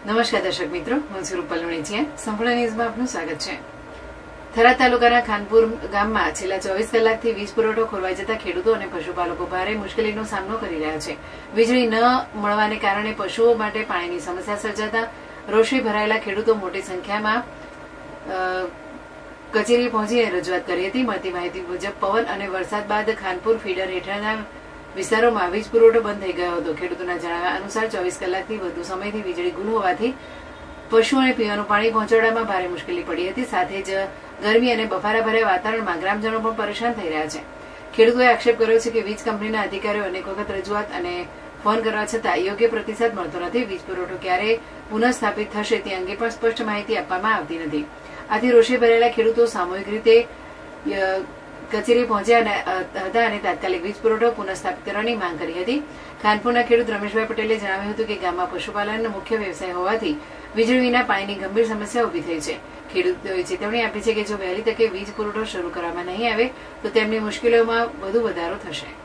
નમસ્કાર દર્શક મિત્રો, હું છું રૂપલ વણિચિયા. સંપૂર્ણ ન્યૂઝમાં આપનું સ્વાગત છે. થરાદ તાલુકાના ખાનપુર ગામમાં છેલ્લા 24 કલાકથી વીજ પુરવઠો ખોરવાઈ જતા ખેડૂતો અને પશુપાલકો ભારે મુશ્કેલીનો સામનો કરી રહ્યા છે. વીજળી ન મળવાને કારણે પશુઓ માટે પાણીની સમસ્યા સર્જાતા રોષે ભરાયેલા ખેડૂતો મોટી સંખ્યામાં કચેરી પહોંચીને રજૂઆત કરી હતી. મળતી માહિતી મુજબ પવન અને વરસાદ બાદ ખાનપુર ફીડર હેઠળના વિસ્તારોમાં વીજ પુરવઠો બંધ થઈ ગયો હતો. ખેડૂતોના જણાવ્યા અનુસાર 24 કલાકથી વધુ સમયથી વીજળી ગુલ હોવાથી પશુઓને પીવાનું પાણી પહોંચાડવામાં ભારે મુશ્કેલી પડી હતી. સાથે જ ગરમી અને બફારાભર્યા વાતાવરણમાં ગ્રામજનો પણ પરેશાન થઈ રહ્યા છે. ખેડૂતોએ આક્ષેપ કર્યો છે કે વીજ કંપનીના અધિકારીઓ અનેક વખત રજૂઆત અને ફોન કરવા છતાં યોગ્ય પ્રતિસાદ મળતો નથી. વીજ પુરવઠો ક્યારે પુનઃસ્થાપિત થશે તે અંગે પણ સ્પષ્ટ માહિતી આપવામાં આવતી નથી. આથી રોષે ભરેલા ખેડૂતો સામૂહિક રીતે કચેરી પહોંચ્યા હતા અને તાત્કાલિક વીજ પુરવઠો પુનઃસ્થાપિત કરવાની માંગ કરી હતી. ખાનપુરના ખેડૂત રમેશભાઈ પટેલે જણાવ્યું હતું કે ગામમાં પશુપાલન મુખ્ય વ્યવસાય હોવાથી વીજળી વિના પાણીની ગંભીર સમસ્યા ઉભી થઈ છે. ખેડૂતોએ ચેતવણી આપી છે કે જો વહેલી તકે વીજ પુરવઠો શરૂ કરવામાં નહીં આવે તો તેમની મુશ્કેલીઓમાં વધુ વધારો થશે.